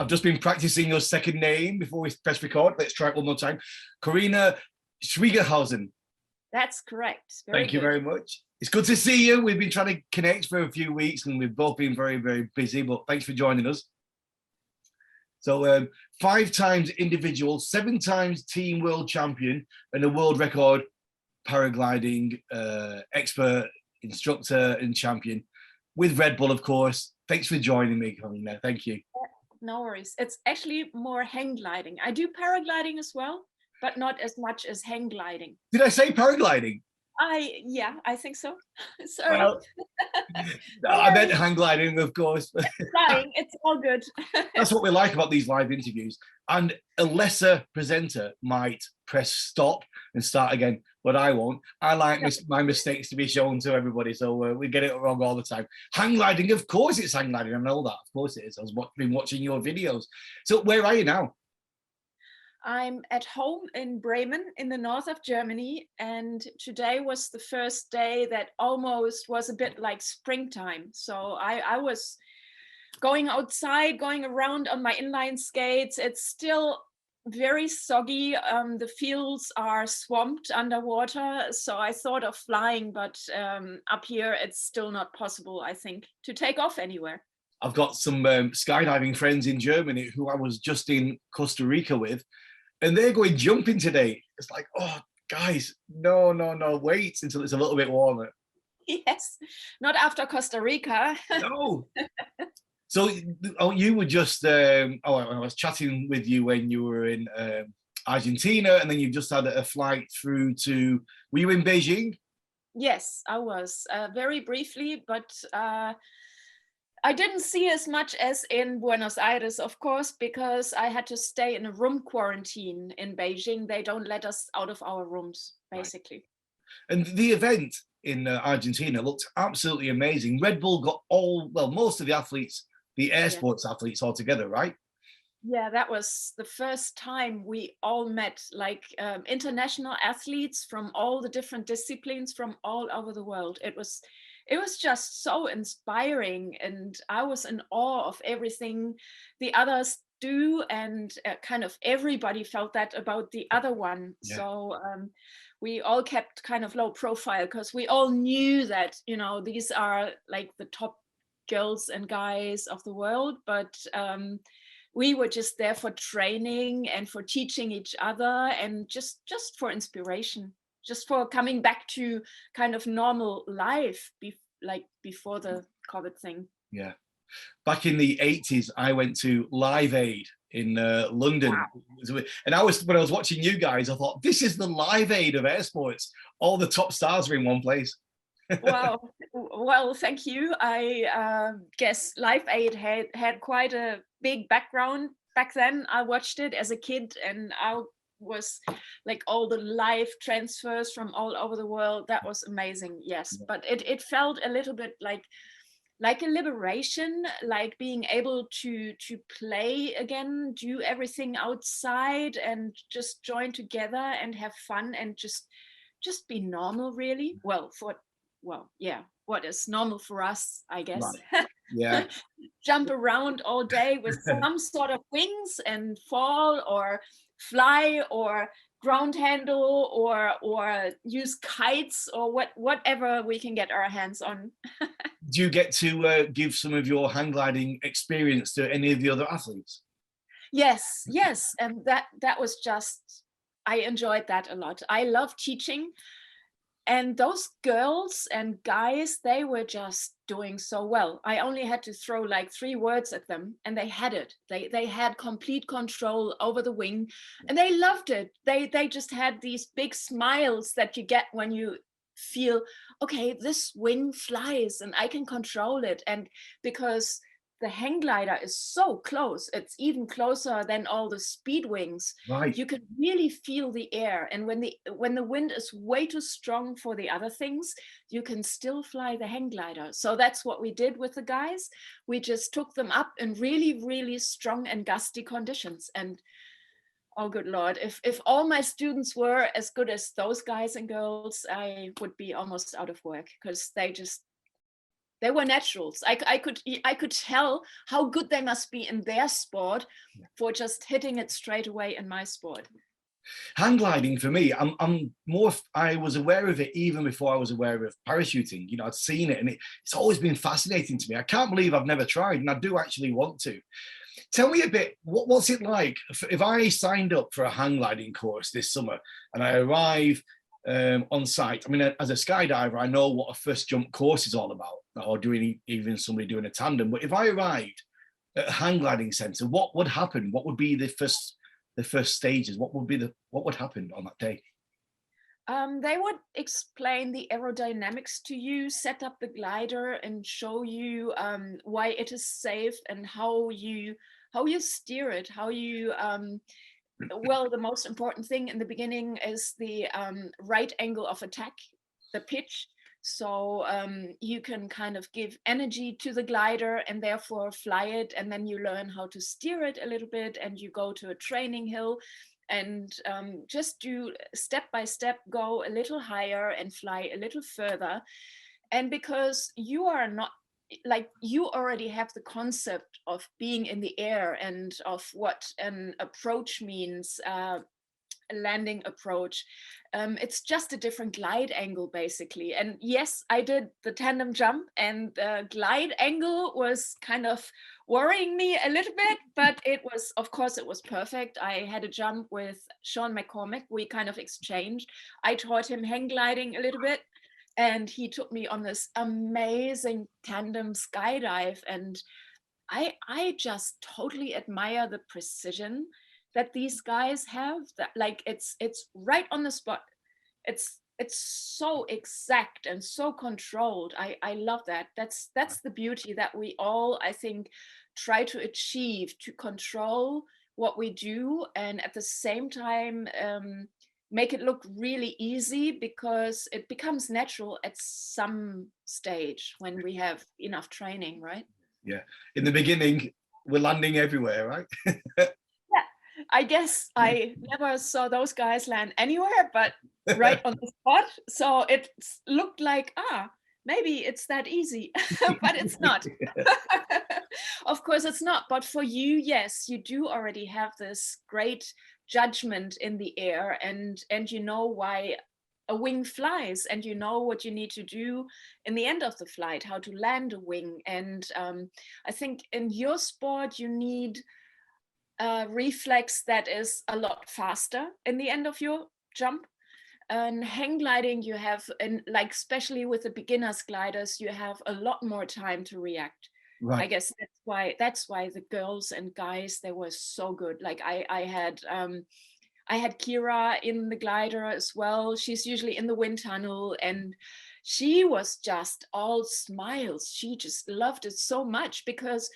just been practicing your second name before we press record. Let's try it one more time. Corinna Schwiegershausen. That's correct. Thank you very much. It's good to see you. We've been trying to connect for a few weeks and we've both been very, very busy, but thanks for joining us. So 5 times individual, 7 times team world champion and a world record paragliding expert, instructor and champion with Red Bull, of course. Thanks for joining me, Corinna. Thank you. No worries. It's actually more hang gliding. I do paragliding as well, but not as much as hang gliding. Did I say paragliding? Yeah, I think so. Sorry. Well, I meant hang gliding, of course. Flying, it's all good. That's what we like about these live interviews. And a lesser presenter might press stop and start again, but I won't. I like my mistakes to be shown to everybody, so we get it wrong all the time. Hang gliding, of course it's hang gliding. I know that, of course it is. I've been watching your videos. So where are you now? I'm at home in Bremen in the north of Germany, and today was the first day that almost was a bit like springtime. So I was going outside, going around on my inline skates. It's still very soggy. The fields are swamped underwater. So I thought of flying, but up here it's still not possible, I think, to take off anywhere. I've got some skydiving friends in Germany who I was just in Costa Rica with, and they're going jumping today. It's like, oh, guys, no, wait until it's a little bit warmer. Yes, not after Costa Rica. No. So you were just, I was chatting with you when you were in Argentina, and then you just had a flight through to, were you in Beijing? Yes, I was very briefly, but I didn't see as much as in Buenos Aires, of course, because I had to stay in a room quarantine in Beijing. They don't let us out of our rooms, basically. Right. And the event in Argentina looked absolutely amazing. Red Bull got most of the athletes, the air sports athletes all together, right? Yeah, that was the first time we all met, like international athletes from all the different disciplines from all over the world. It was just so inspiring, and I was in awe of everything the others do, and kind of everybody felt that about the other one. Yeah. So we all kept kind of low profile because we all knew that, you know, these are like the top girls and guys of the world, but we were just there for training and for teaching each other and just for inspiration. Just for coming back to kind of normal life, like before the COVID thing. Yeah. Back in the 80s, I went to Live Aid in London. Wow. And when I was watching you guys, I thought, this is the Live Aid of air sports. All the top stars are in one place. Wow. Well, thank you. I guess Live Aid had quite a big background back then. I watched it as a kid, and I was like all the live transfers from all over the world. That was amazing. Yes. Yeah. But it felt a little bit like a liberation, like being able to play again, do everything outside and just join together and have fun and just be normal, really. What is normal for us, I guess. Right. Yeah. Jump around all day with some sort of wings and fall or fly or ground handle or use kites or whatever we can get our hands on. Do you get to give some of your hang gliding experience to any of the other athletes? Yes, and that was just, I enjoyed that a lot. I love teaching. And those girls and guys, they were just doing so well. I only had to throw like 3 words at them and they had it. They had complete control over the wing and they loved it. They just had these big smiles that you get when you feel, okay, this wing flies and I can control it. And because the hang glider is so close, it's even closer than all the speed wings. Right. You can really feel the air, and when the wind is way too strong for the other things, you can still fly the hang glider. So that's what we did with the guys. We just took them up in really, really strong and gusty conditions. And oh good Lord, if all my students were as good as those guys and girls, I would be almost out of work, because they just They were naturals. I could tell how good they must be in their sport for just hitting it straight away in my sport. Hang gliding for me, I'm more, I was aware of it even before I was aware of parachuting. You know, I'd seen it and it's always been fascinating to me. I can't believe I've never tried, and I do actually want to. Tell me a bit, what's it like if I signed up for a hang gliding course this summer and I arrive on site? I mean, as a skydiver, I know what a first jump course is all about, or doing even somebody doing a tandem. But if I arrived at a hang gliding center, what would happen? What would be the first stages? What would happen on that day? They would explain the aerodynamics to you, set up the glider, and show you why it is safe and how you steer it, how you well, the most important thing in the beginning is the right angle of attack, the pitch. So you can kind of give energy to the glider and therefore fly it, and then you learn how to steer it a little bit, and you go to a training hill and just do step by step, go a little higher and fly a little further. And because you are not, like, you already have the concept of being in the air and of what an approach means, a landing approach. It's just a different glide angle, basically. And yes, I did the tandem jump, and the glide angle was kind of worrying me a little bit, but it was, of course, it was perfect. I had a jump with Sean McCormick. We kind of exchanged. I taught him hang gliding a little bit, and he took me on this amazing tandem skydive. And I just totally admire the precision that these guys have, that like it's right on the spot. It's so exact and so controlled. I love that. That's the beauty that we all, I think, try to achieve, to control what we do, and at the same time make it look really easy, because it becomes natural at some stage when we have enough training, right? Yeah, in the beginning, we're landing everywhere, right? Yeah, I guess I never saw those guys land anywhere, but right on the spot. So it looked like, maybe it's that easy, but it's not. Of course, it's not. But for you, yes, you do already have this great judgment in the air, and you know why a wing flies, and you know what you need to do in the end of the flight, how to land a wing. And I think in your sport, you need a reflex that is a lot faster in the end of your jump. And hang gliding, you have, and like especially with the beginners gliders, you have a lot more time to react. I Right. guess that's why the girls and guys, they were so good. Like I had Kira in the glider as well. She's usually in the wind tunnel, and she was just all smiles. She just loved it so much because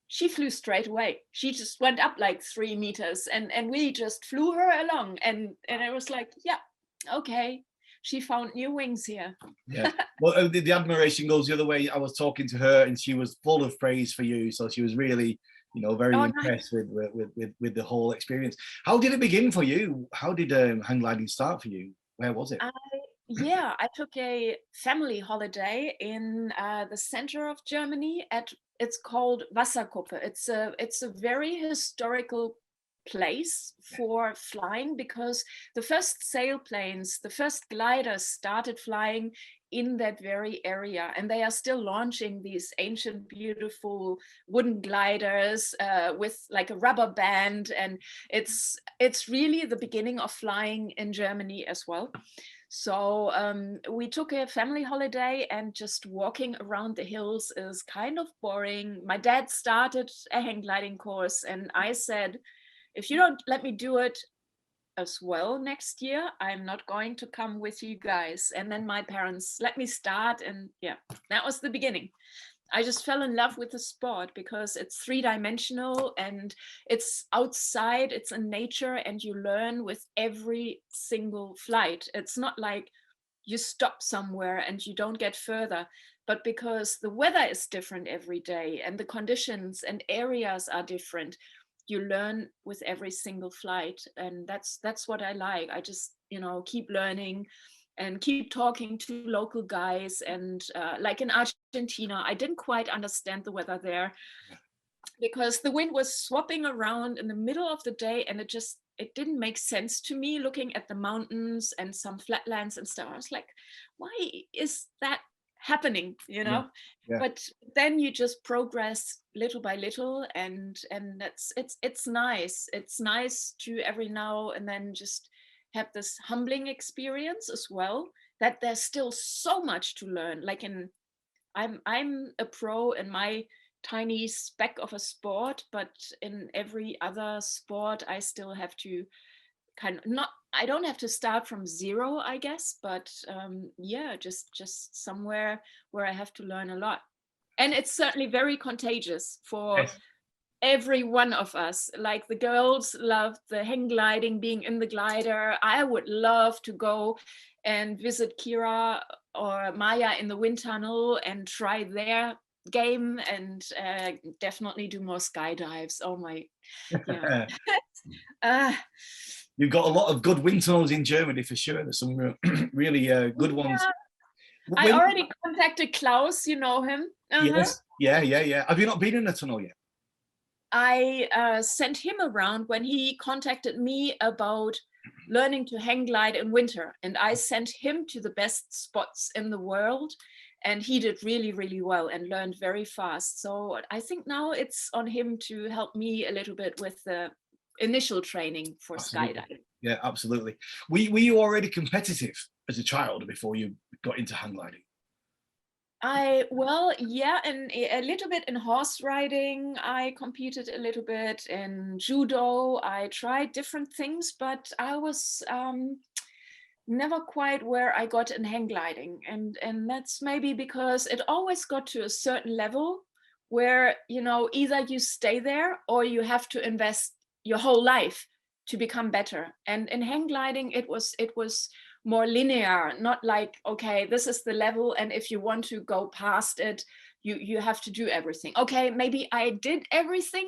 she flew straight away. She just went up like 3 meters, and we just flew her along. And I was like, yeah, okay. She found new wings here. Yeah. Well, the admiration goes the other way. I was talking to her, and she was full of praise for you. So she was really, very Oh, impressed with the whole experience. How did it begin for you? How did hang gliding start for you? Where was it? Yeah, I took a family holiday in the center of Germany. It's called Wasserkuppe. It's a very historical place for flying, because the first sailplanes, the first gliders started flying in that very area, and they are still launching these ancient, beautiful wooden gliders with like a rubber band, and it's really the beginning of flying in Germany as well. So we took a family holiday, and just walking around the hills is kind of boring. My dad started a hang gliding course, and I said, if you don't let me do it as well next year, I'm not going to come with you guys. And then my parents let me start, and yeah, that was the beginning. I just fell in love with the sport because it's three-dimensional, and it's outside, it's in nature, and you learn with every single flight. It's not like you stop somewhere and you don't get further, but because the weather is different every day and the conditions and areas are different, you learn with every single flight. And that's what I like. I just, keep learning, and keep talking to local guys. And like in Argentina, I didn't quite understand the weather there because the wind was swapping around in the middle of the day, and it didn't make sense to me looking at the mountains and some flatlands and stuff. I was like, why is that happening, you know? Yeah. But then you just progress little by little, and it's nice. It's nice to every now and then just have this humbling experience as well, that there's still so much to learn. Like I'm a pro in my tiny speck of a sport, but in every other sport I still have to I don't have to start from zero, I guess, but yeah, just somewhere where I have to learn a lot. And it's certainly very contagious for Yes. every one of us. Like the girls love the hang gliding, being in the glider. I would love to go and visit Kira or Maya in the wind tunnel and try their game, and definitely do more skydives. Oh my, yeah. You've got a lot of good wind tunnels in Germany for sure. There's some really good ones. I already contacted Klaus, you know him. Yes, yeah. Have you not been in a tunnel yet? I sent him around when he contacted me about learning to hang glide in winter, and I sent him to the best spots in the world, and he did really, really well and learned very fast. So I think now it's on him to help me a little bit with the initial training for skydiving. Yeah, absolutely. Were you already competitive as a child before you got into hang gliding? Well, yeah, and a little bit in horse riding. I competed a little bit in judo. I tried different things, but I was never quite where I got in hang gliding. And that's maybe because it always got to a certain level where, you know, either you stay there or you have to invest your whole life to become better. And in hang gliding, it was more linear, not like, okay, this is the level, and if you want to go past it, you have to do everything. Okay, maybe I did everything,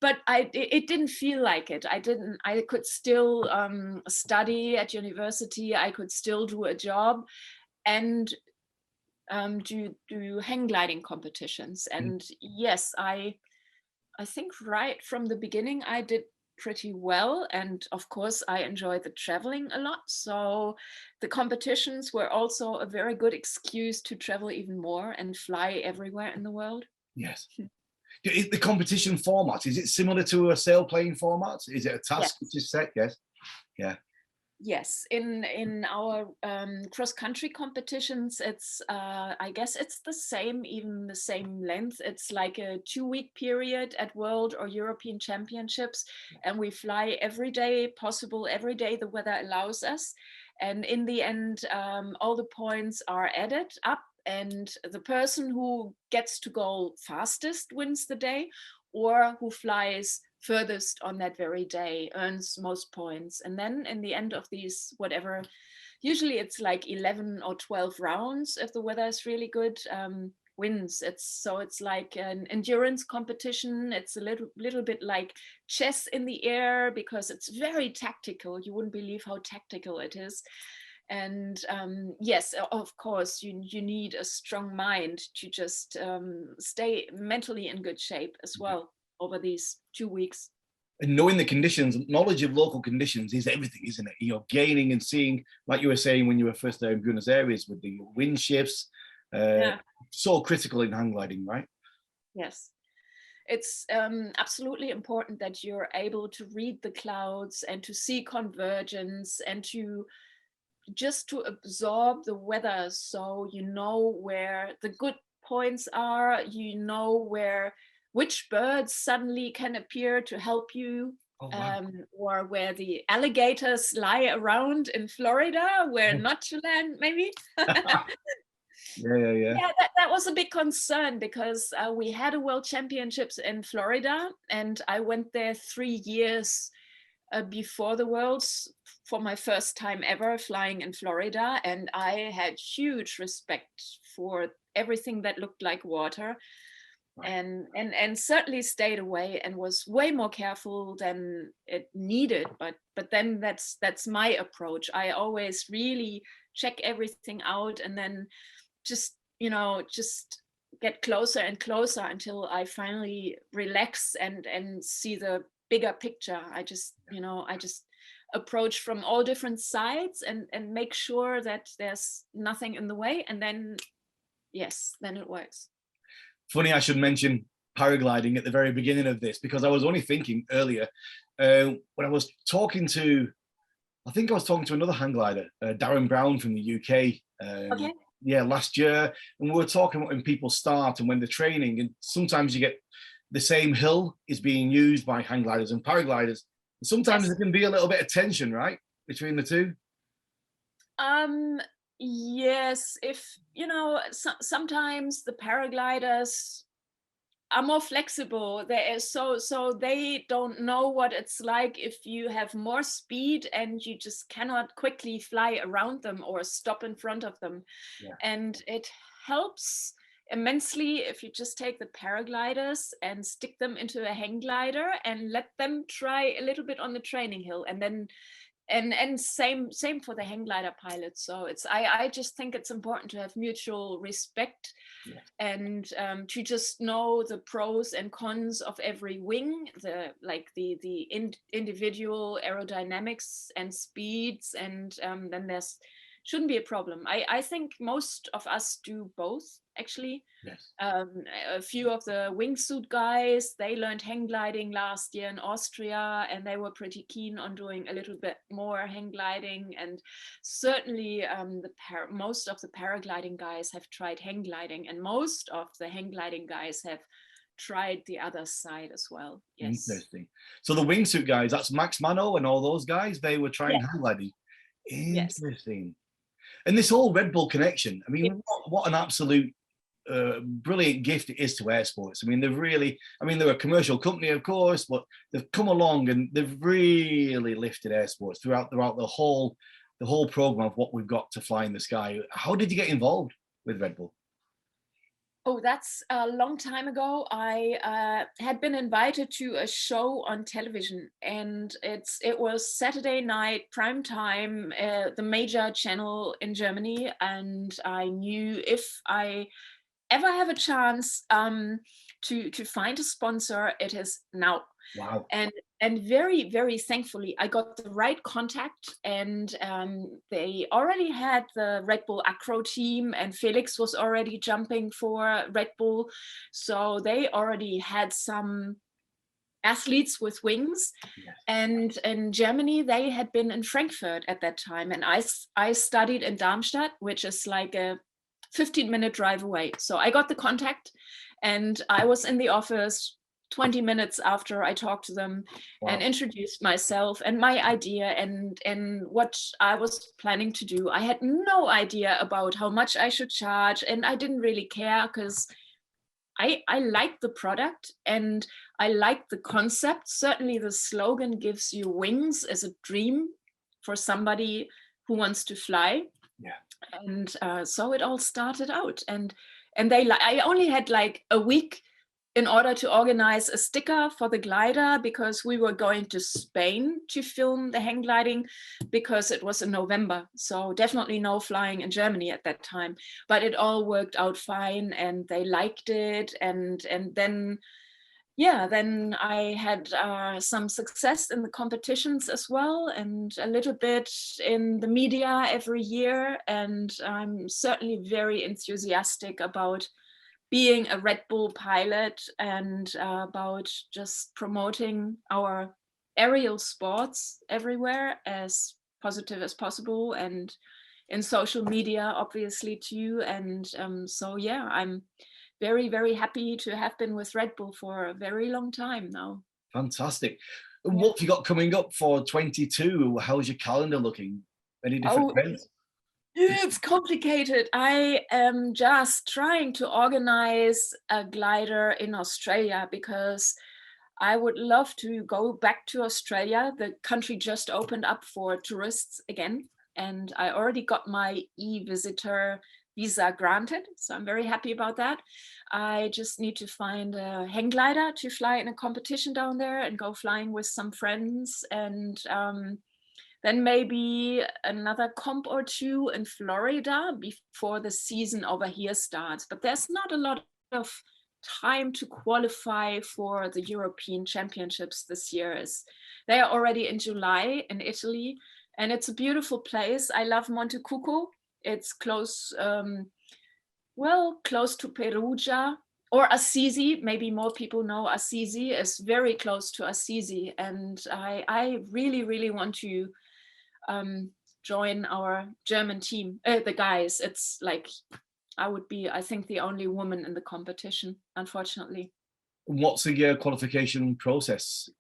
but it didn't feel like it. I could still study at university. I could still do a job and do hang gliding competitions. And yes, I think right from the beginning I did pretty well, and of course I enjoyed the traveling a lot, so the competitions were also a very good excuse to travel even more and fly everywhere in the world. Yes. The competition format, is it similar to a sail playing format? Is it a task which is set? Yes. Yeah. Yes, in our cross-country competitions, it's I guess it's the same, even the same length. It's like a 2-week period at World or European Championships, and we fly every day possible, every day the weather allows us. And in the end, all the points are added up, and the person who gets to go fastest wins the day, or who flies furthest on that very day earns most points. And then in the end of these, whatever, usually it's like 11 or 12 rounds if the weather is really good, wins. It's like an endurance competition. It's a little bit like chess in the air, because it's very tactical. You wouldn't believe how tactical it is. And yes, of course, you need a strong mind to just stay mentally in good shape as well over these 2 weeks. And knowing the conditions, knowledge of local conditions is everything, isn't it? You're gaining and seeing, like you were saying when you were first there in Buenos Aires with the wind shifts, so critical in hang gliding, right? Yes. It's absolutely important that you're able to read the clouds and to see convergence and to absorb the weather, so you know where the good points are, you know which birds suddenly can appear to help you. Oh, wow. Or where the alligators lie around in Florida, where not to land, maybe. Yeah. That was a big concern, because we had a world championships in Florida, and I went there 3 years before the Worlds for my first time ever flying in Florida, and I had huge respect for everything that looked like water. Right. And certainly stayed away and was way more careful than it needed, but then that's my approach. I always really check everything out, and then just, you know, just get closer and closer until I finally relax and see the bigger picture. I just, you know, I just approach from all different sides and make sure that there's nothing in the way, and then yes, then it works. Funny I should mention paragliding at the very beginning of this, because I was only thinking earlier when I was talking to, I think I was talking to another hang glider, Darren Brown from the UK. Okay. Yeah, last year, and we were talking about when people start and when they're training, and sometimes you get the same hill is being used by hang gliders and paragliders. And sometimes Yes. there can be a little bit of tension, right, between the two. Yes, if you know, sometimes the paragliders are more flexible. There is so they don't know what it's like if you have more speed and you just cannot quickly fly around them or stop in front of them. Yeah. And it helps immensely if you just take the paragliders and stick them into a hang glider and let them try a little bit on the training hill, and then and same for the hang glider pilots. So it's I just think it's important to have mutual respect. Yeah. And to just know the pros and cons of every wing, the like the individual aerodynamics and speeds, and then there's shouldn't be a problem. I think most of us do both, actually. Yes. A few of the wingsuit guys, they learned hang gliding last year in Austria, and they were pretty keen on doing a little bit more hang gliding. And certainly most of the paragliding guys have tried hang gliding, and most of the hang gliding guys have tried the other side as well. Yes. Interesting. So the wingsuit guys, that's Max Mano and all those guys, they were trying Yes. hang gliding. Yes. Interesting. And this whole Red Bull connection, I mean, Yes. what an absolute brilliant gift it is to air sports. I mean, they're a commercial company, of course, but they've come along and they've really lifted air sports throughout the whole program of what we've got to fly in the sky. How did you get involved with Red Bull? Oh, that's a long time ago. I had been invited to a show on television, and it was Saturday night prime time, the major channel in Germany, and I knew if I ever have a chance to find a sponsor, it is now. Wow. And very, very thankfully, I got the right contact, and they already had the Red Bull Acro team, and Felix was already jumping for Red Bull. So they already had some athletes with wings. Yes. And in Germany, they had been in Frankfurt at that time. And I studied in Darmstadt, which is like a 15-minute drive away. So I got the contact, and I was in the office 20 minutes after I talked to them. Wow. And introduced myself and my idea and what I was planning to do. I had no idea about how much I should charge, and I didn't really care because I liked the product and I liked the concept. Certainly the slogan gives you wings as a dream for somebody who wants to fly. Yeah. And so it all started out, and I only had like a week in order to organize a sticker for the glider, because we were going to Spain to film the hang gliding, because it was in November. So definitely no flying in Germany at that time, but it all worked out fine and they liked it. And then, yeah, then I had some success in the competitions as well, and a little bit in the media every year. And I'm certainly very enthusiastic about being a Red Bull pilot and about just promoting our aerial sports everywhere as positive as possible, and in social media obviously too. And so yeah, I'm very, very happy to have been with Red Bull for a very long time now. Fantastic. Yeah. What have you got coming up for 22? How's your calendar looking? Any different events? It's complicated. I am just trying to organize a glider in Australia, because I would love to go back to Australia. The country just opened up for tourists again, and I already got my e-visitor visa granted. So I'm very happy about that. I just need to find a hang glider to fly in a competition down there and go flying with some friends. And then maybe another comp or two in Florida before the season over here starts. But there's not a lot of time to qualify for the European Championships this year. They are already in July in Italy, and it's a beautiful place. I love Montecucco. It's close, close to Perugia. Or Assisi, maybe more people know Assisi is very close to Assisi. And I really, really want to join our German team, the guys. It's like, I would be, I think, the only woman in the competition, unfortunately. What's the qualification process?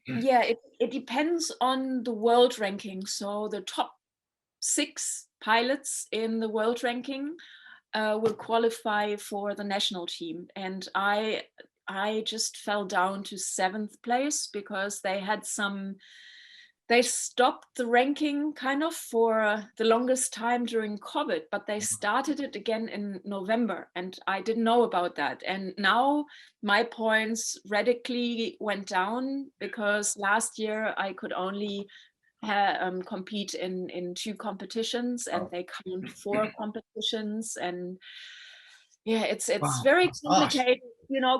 Yeah, it depends on the world ranking. So the top 6 pilots in the world ranking will qualify for the national team, and I just fell down to 7th place because they stopped the ranking kind of for the longest time during COVID, but they started it again in November, and I didn't know about that. And now my points radically went down because last year I could only compete in 2 competitions, and they count 4 competitions. And yeah, it's very complicated,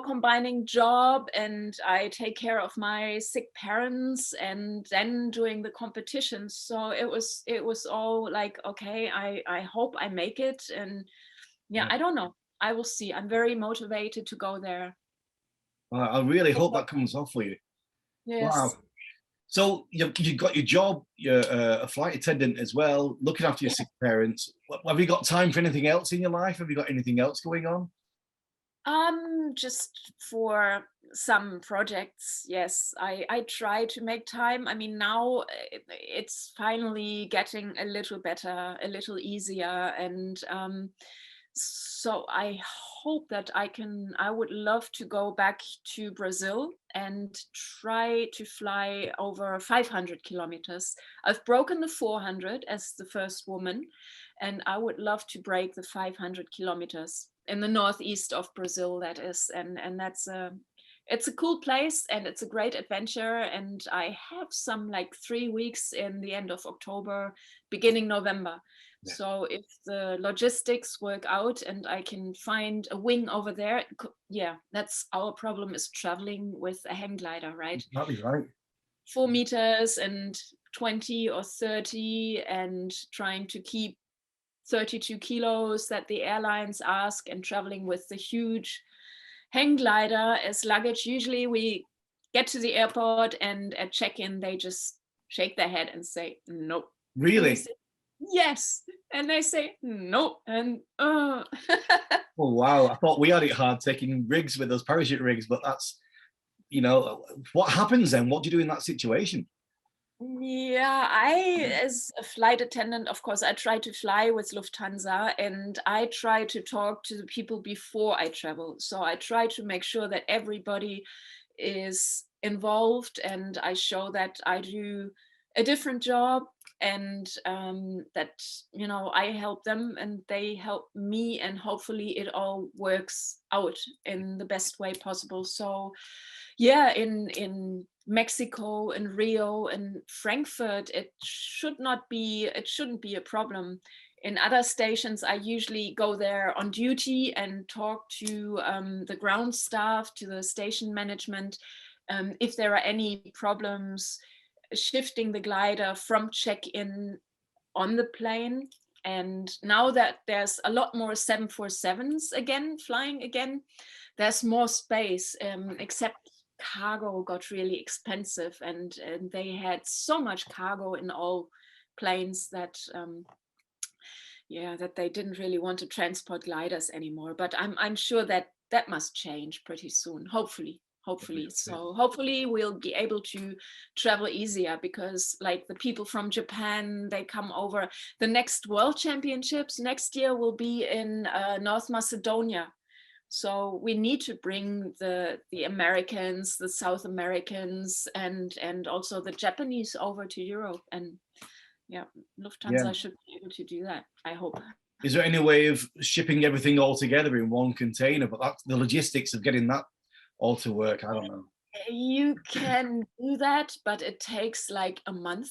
combining job, and I take care of my sick parents and then doing the competitions. So it was all like, okay, I hope I make it. And yeah, I don't know, I will see. I'm very motivated to go there. I really hope that comes off for you. Yes. Wow. So you've got your job, you're a flight attendant as well, looking after your sick parents. Have you got time for anything else in your life? Have you got anything else going on? Just for some projects, yes. I try to make time. I mean, now it's finally getting a little better, a little easier. And so I hope that I would love to go back to Brazil and try to fly over 500 kilometers. I've broken the 400 as the first woman, and I would love to break the 500 kilometers in the northeast of Brazil, that is. And it's a cool place, and it's a great adventure. And I have some like 3 weeks in the end of October, beginning November. Yeah. So if the logistics work out and I can find a wing over there, yeah, that's our problem, is traveling with a hang glider, right? Exactly right. 4 meters and 20 or 30, and trying to keep 32 kilos that the airlines ask, and traveling with the huge hang glider as luggage. Usually we get to the airport, and at check-in they just shake their head and say no. Really? Say, yes, and they say no, and oh wow, I thought we had it hard taking rigs with those parachute rigs, but that's, what happens then? What do you do in that situation? Yeah, as a flight attendant, of course, I try to fly with Lufthansa, and I try to talk to the people before I travel. So I try to make sure that everybody is involved, and I show that I do a different job, and that, I help them and they help me, and hopefully it all works out in the best way possible. So yeah, in Mexico, in Rio, in Frankfurt, it shouldn't be a problem. In other stations, I usually go there on duty and talk to the ground staff, to the station management, if there are any problems shifting the glider from check-in on the plane. And now that there's a lot more 747s again flying again, there's more space, except cargo got really expensive, and they had so much cargo in all planes that that they didn't really want to transport gliders anymore. But I'm sure that must change pretty soon, hopefully. So hopefully we'll be able to travel easier, because like the people from Japan, they come over. The next World Championships next year will be in North Macedonia. So we need to bring the Americans, the South Americans, and also the Japanese over to Europe. And yeah, Lufthansa should be able to do that, I hope. Is there any way of shipping everything all together in one container? But that's the logistics of getting that all to work. I don't know. You can do that, but it takes like a month.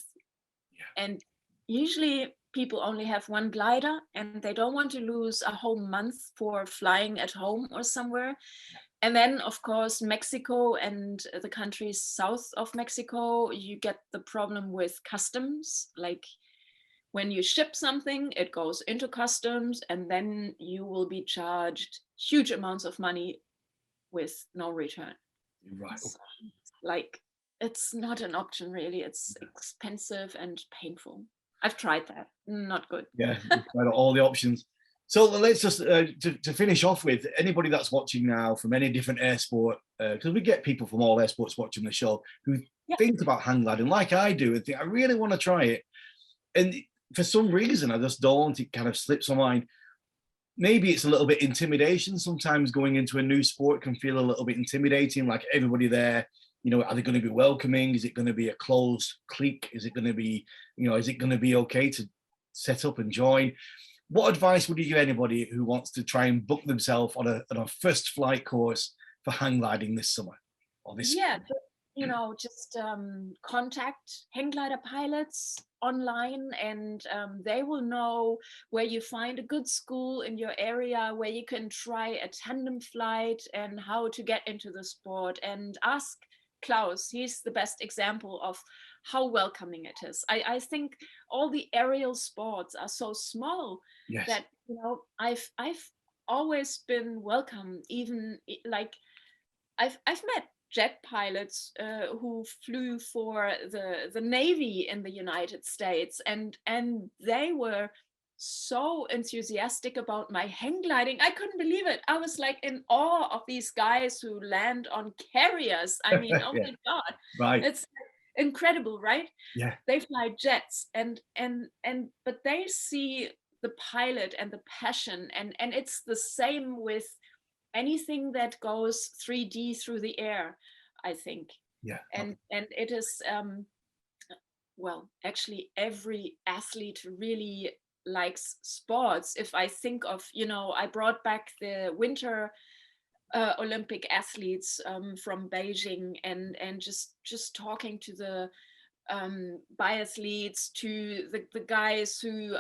Yeah. And usually people only have one glider and they don't want to lose a whole month for flying at home or somewhere. And then, of course, Mexico and the countries south of Mexico, you get the problem with customs. Like when you ship something, it goes into customs and then you will be charged huge amounts of money with no return. Right. So, like, it's not an option really. It's expensive and painful. I've tried that. Not good. Yeah, all the options. So let's just to finish off with anybody that's watching now from any different air sport, because we get people from all air sports watching the show who think about hang gliding like I do and think I really want to try it, and for some reason I just don't. It kind of slips my mind. Maybe it's a little bit intimidation. Sometimes going into a new sport can feel a little bit intimidating. Like everybody there, you know, are they going to be welcoming? Is it going to be a closed clique? Is it going to be, you know, is it going to be okay to set up and join? What advice would you give anybody who wants to try and book themselves on a first flight course for hang gliding this summer or this? Yeah, you know, just contact hang glider pilots online, and they will know where you find a good school in your area where you can try a tandem flight and how to get into the sport. And ask Klaus, he's the best example of how welcoming it is. I think all the aerial sports are so small that, you know, I've always been welcome. Even like I've met jet pilots who flew for the Navy in the United States, and they were so enthusiastic about my hang gliding. I couldn't believe it. I was like in awe of these guys who land on carriers. I mean, oh my God, right. It's incredible, right? Yeah. They fly jets, and but they see the pilot and the passion, and it's the same with anything that goes 3D through the air, I think. Yeah. And it is well, actually every athlete really likes sports. If I think of, you know, I brought back the winter Olympic athletes from Beijing, and just talking to the biathletes, to the guys who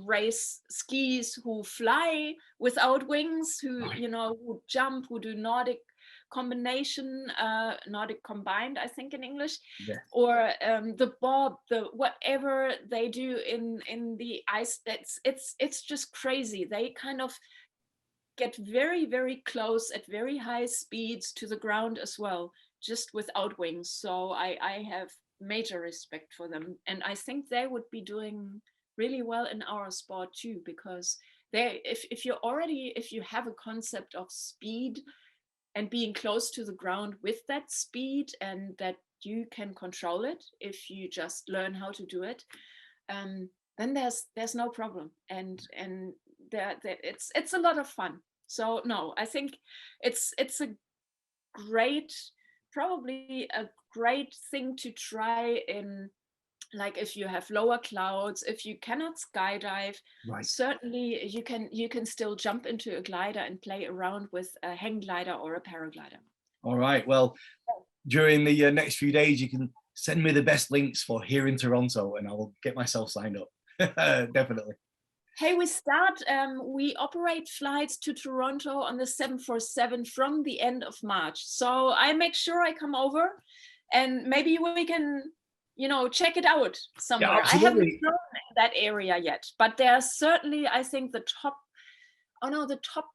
race skis, who fly without wings, who, you know, who jump, who do Nordic combination, Nordic combined, I think in English, or the bob, the whatever they do in the ice. It's just crazy. They kind of get very, very close at very high speeds to the ground as well, just without wings. So I have major respect for them, and I think they would be doing really well in our sport too, because they, if you have a concept of speed and being close to the ground with that speed, and that you can control it if you just learn how to do it, then there's no problem, and it's a lot of fun. So no, I think it's a great, probably a great thing to try in, like, if you have lower clouds, if you cannot skydive, certainly you can still jump into a glider and play around with a hang glider or a paraglider. All right, well, during the next few days you can send me the best links for here in Toronto and I will get myself signed up. Definitely. Hey, we operate flights to Toronto on the 747 from the end of March. So I make sure I come over, and maybe we can, you know, check it out somewhere. Yeah, I haven't flown in that area yet, but there's certainly, I think the top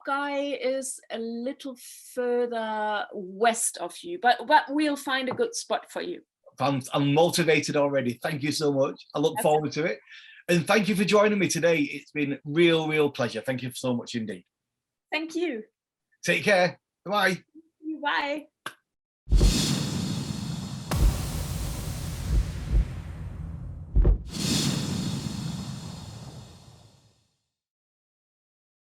guy is a little further west of you, but we'll find a good spot for you. I'm motivated already. Thank you so much. I look forward to it. And thank you for joining me today. It's been a real pleasure. Thank you so much indeed. Thank you. Take care. Bye. Bye.